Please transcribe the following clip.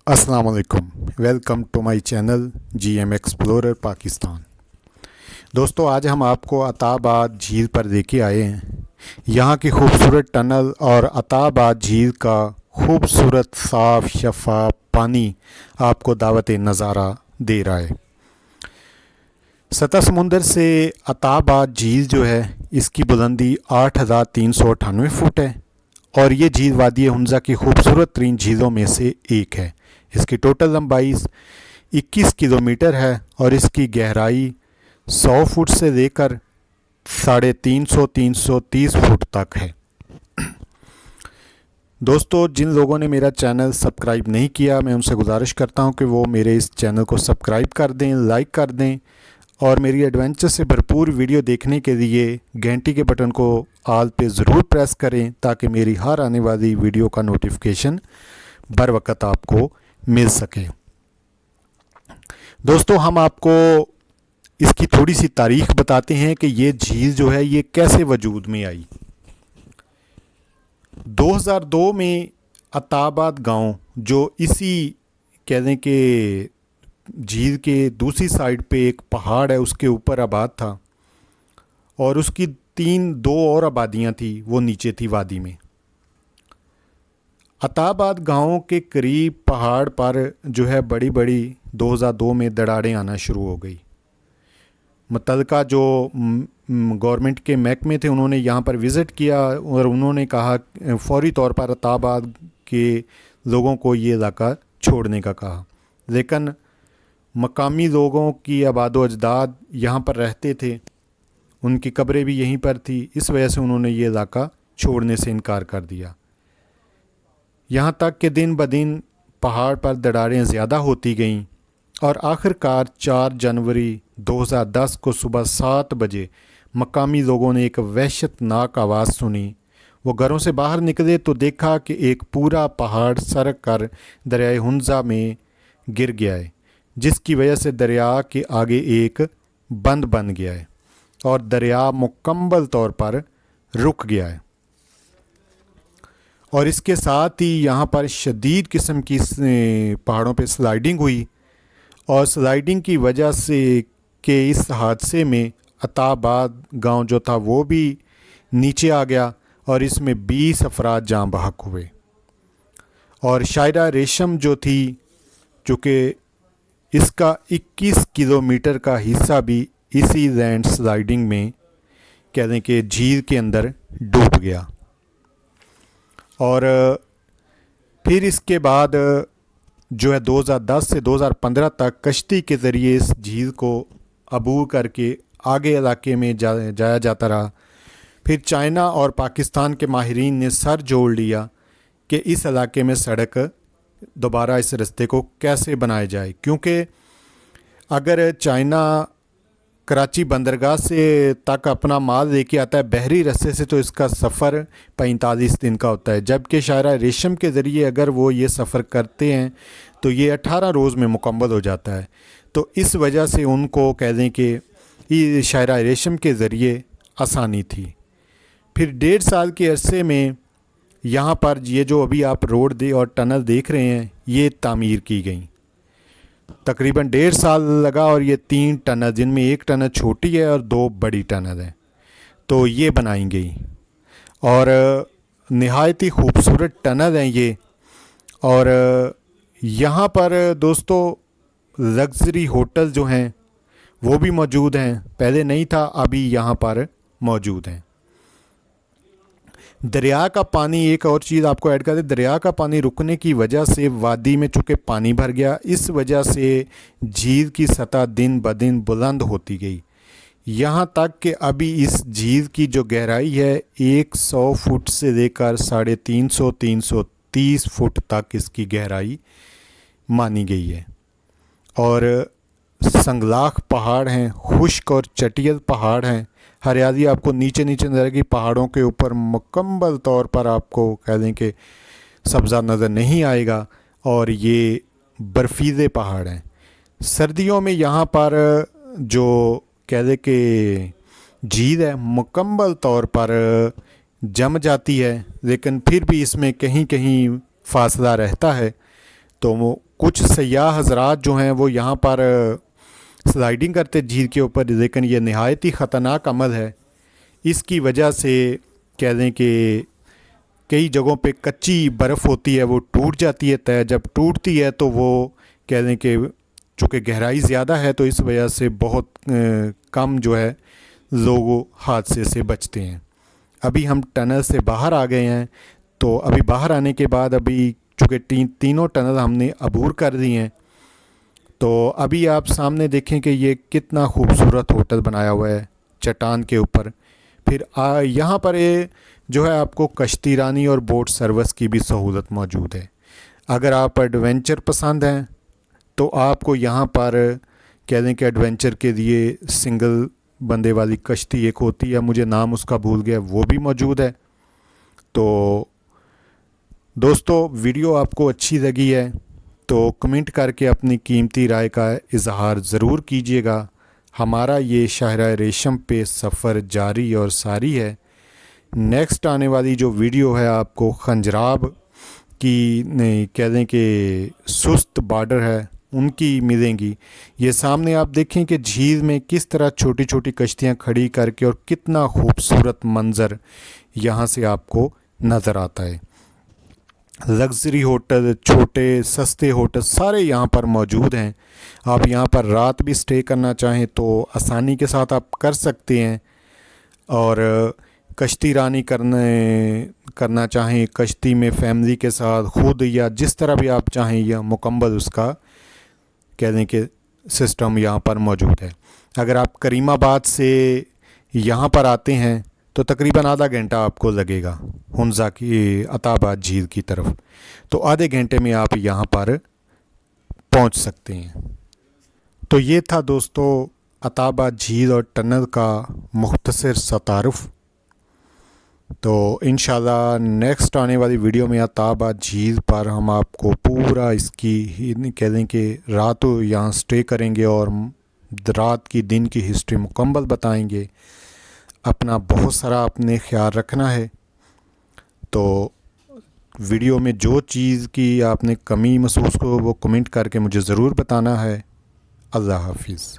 अस्सलाम वालेकुम। Welcome to my channel GM explorer Pakistan. दोस्तों, आज हम आपको अताबाद झील पर लेके आए हैं। यहाँ की खूबसूरत टनल और अताबाद झील का खूबसूरत साफ शफाफ पानी आपको दावत नज़ारा दे रहा है। सतह समुंदर से अताबाद झील जो है, इसकी बुलंदी 8,398 फुट है और ये झील वादी हुंजा की खूबसूरत तरीन झीलों में से एक है। इसकी टोटल लंबाई 21 किलोमीटर है और इसकी गहराई 100 फुट से लेकर 350-330 फुट तक है। दोस्तों, जिन लोगों ने मेरा चैनल सब्सक्राइब नहीं किया, मैं उनसे गुजारिश करता हूं कि वो मेरे इस चैनल को सब्सक्राइब कर दें, लाइक कर दें और मेरी एडवेंचर से भरपूर वीडियो देखने के लिए घंटी के बटन को ऑल पे ज़रूर प्रेस करें ताकि मेरी हर आने वाली वीडियो का नोटिफिकेशन बर वक्त आपको मिल सके। दोस्तों, हम आपको इसकी थोड़ी सी तारीख बताते हैं कि ये झील जो है ये कैसे वजूद में आई। 2002 में अताबाद गांव, जो इसी कह दें कि झील के दूसरी साइड पे एक पहाड़ है, उसके ऊपर आबाद था और उसकी दो और आबादियां थी, वो नीचे थी वादी में। अताबाद गांव के करीब पहाड़ पर जो है बड़ी बड़ी 2002 में दरारें आना शुरू हो गई। मुतल्लिका जो गवर्नमेंट के महकमे थे, उन्होंने यहाँ पर विज़िट किया और उन्होंने कहा, फौरी तौर पर अताबाद के लोगों को ये इलाका छोड़ने का कहा, लेकिन मकामी लोगों की आबादो अजदाद यहाँ पर रहते थे, उनकी कब्रें भी यहीं पर थी, इस वजह से उन्होंने ये इलाका छोड़ने से इनकार कर दिया। यहाँ तक कि दिन ब दिन पहाड़ पर दरारें ज़्यादा होती गईं और आखिरकार 4 जनवरी 2010 को सुबह 7 बजे मकामी लोगों ने एक वहशतनाक आवाज़ सुनी। वो घरों से बाहर निकले तो देखा कि एक पूरा पहाड़ सरक कर दरियाए हुंजा में गिर गया है, जिसकी वजह से दरिया के आगे एक बंद बन गया है और दरिया मुकम्मल तौर पर रुक गया है। और इसके साथ ही यहाँ पर शदीद किस्म की पहाड़ों पे स्लाइडिंग हुई और स्लाइडिंग की वजह से के इस हादसे में अताबाद गांव जो था वो भी नीचे आ गया और इसमें 20 अफराद जाँ बहक हुए। और शायरा रेशम जो थी, चूँकि इसका 21 किलोमीटर का हिस्सा भी इसी लैंड स्लाइडिंग में कह दें कि झील के अंदर डूब गया। और फिर इसके बाद जो है 2010 से 2015 तक कश्ती के ज़रिए इस झील को अबूर करके आगे इलाके में जाया जाता रहा। फिर चाइना और पाकिस्तान के माहिरीन ने सर जोड़ लिया कि इस इलाके में सड़क दोबारा इस रास्ते को कैसे बनाया जाए, क्योंकि अगर चाइना कराची बंदरगाह से तक अपना माल लेके आता है बहरी रास्ते से, तो इसका सफ़र 45 दिन का होता है, जबकि शायरा रेशम के ज़रिए अगर वो ये सफ़र करते हैं तो ये 18 रोज़ में मुकम्मल हो जाता है। तो इस वजह से उनको कह दें कि शायरा रेशम के ज़रिए आसानी थी। फिर 1.5 साल के अरसे में यहाँ पर ये जो अभी आप रोड और टनल देख रहे हैं, ये तामीर की गई। तकरीबन 1.5 साल लगा और ये 3 टनल, जिनमें एक टनल छोटी है और 2 बड़ी टनल है, तो ये बनाई गई और नहायत ही खूबसूरत टनल हैं ये। और यहाँ पर दोस्तों लग्ज़री होटल जो हैं वो भी मौजूद हैं, पहले नहीं था, अभी यहाँ पर मौजूद हैं। दरिया का पानी, एक और चीज़ आपको ऐड कर दें, दरिया का पानी रुकने की वजह से वादी में चूँकि पानी भर गया, इस वजह से झील की सतह दिन ब दिन बुलंद होती गई, यहाँ तक कि अभी इस झील की जो गहराई है 100 फुट से लेकर 350-330 फुट तक इसकी गहराई मानी गई है। और संगलाख पहाड़ हैं, खुश्क और चटियल पहाड़ हैं, हरियाली आपको नीचे नीचे नज़र आएगी, पहाड़ों के ऊपर मुकम्मल तौर पर आपको कह दें कि सब्ज़ा नज़र नहीं आएगा और ये बर्फीले पहाड़ हैं। सर्दियों में यहाँ पर जो कह दें कि झील है मुकम्मल तौर पर जम जाती है, लेकिन फिर भी इसमें कहीं कहीं फासला रहता है, تو وہ کچھ سیاح حضرات جو ہیں وہ یہاں پر سلائیڈنگ کرتے جھیل کے اوپر، لیکن یہ نہایت ہی خطرناک عمل ہے۔ اس کی وجہ سے کہہ دیں کہ کئی جگہوں پہ کچی برف ہوتی ہے، وہ ٹوٹ جاتی ہے طے، جب ٹوٹتی ہے تو وہ کہہ دیں کہ چونکہ گہرائی زیادہ ہے تو اس وجہ سے بہت کم جو ہے لوگ حادثے سے بچتے ہیں۔ ابھی ہم ٹنل سے باہر آ گئے ہیں، تو ابھی باہر آنے کے بعد ابھی چونکہ تینوں ٹنل ہم نے عبور کر دی ہیں، تو ابھی آپ سامنے دیکھیں کہ یہ کتنا خوبصورت ہوٹل بنایا ہوا ہے چٹان کے اوپر۔ پھر یہاں پر جو ہے آپ کو کشتی رانی اور بوٹ سروس کی بھی سہولت موجود ہے۔ اگر آپ ایڈونچر پسند ہیں تو آپ کو یہاں پر کہہ دیں کہ ایڈونچر کے لیے سنگل بندے والی کشتی ایک ہوتی ہے، مجھے نام اس کا بھول گیا، وہ بھی موجود ہے۔ تو دوستو ویڈیو آپ کو اچھی لگی ہے تو کمنٹ کر کے اپنی قیمتی رائے کا اظہار ضرور کیجیے گا۔ ہمارا یہ شاہراہ ریشم پہ سفر جاری اور ساری ہے۔ نیکسٹ آنے والی جو ویڈیو ہے آپ کو خنجراب کی کہہ دیں کہ سست بارڈر ہے ان کی ملیں گی۔ یہ سامنے آپ دیکھیں کہ جھیل میں کس طرح چھوٹی چھوٹی کشتیاں کھڑی کر کے اور کتنا خوبصورت منظر یہاں سے آپ کو نظر آتا ہے۔ لگژری ہوٹل، چھوٹے سستے ہوٹل سارے یہاں پر موجود ہیں۔ آپ یہاں پر رات بھی سٹے کرنا چاہیں تو آسانی کے ساتھ آپ کر سکتے ہیں، اور کشتی رانی کرنا چاہیں کشتی میں فیملی کے ساتھ خود یا جس طرح بھی آپ چاہیں، یا مکمل اس کا کہہ دیں کہ سسٹم یہاں پر موجود ہے۔ اگر آپ کریم آباد سے یہاں پر آتے ہیں تو تقریباً آدھا گھنٹہ آپ کو لگے گا ہنزا کی عطا آباد جھیل کی طرف، تو آدھے گھنٹے میں آپ یہاں پر پہنچ سکتے ہیں۔ تو یہ تھا دوستو عطا آباد جھیل اور ٹنل کا مختصر سا تعارف۔ تو انشاءاللہ نیکسٹ آنے والی ویڈیو میں عطا آباد جھیل پر ہم آپ کو پورا اس کی کہہ دیں کہ رات یہاں سٹے کریں گے اور رات کی دن کی ہسٹری مکمل بتائیں گے۔ اپنا بہت سارا اپنے خیال رکھنا ہے۔ تو ویڈیو میں جو چیز کی آپ نے کمی محسوس کو وہ کمنٹ کر کے مجھے ضرور بتانا ہے۔ اللہ حافظ۔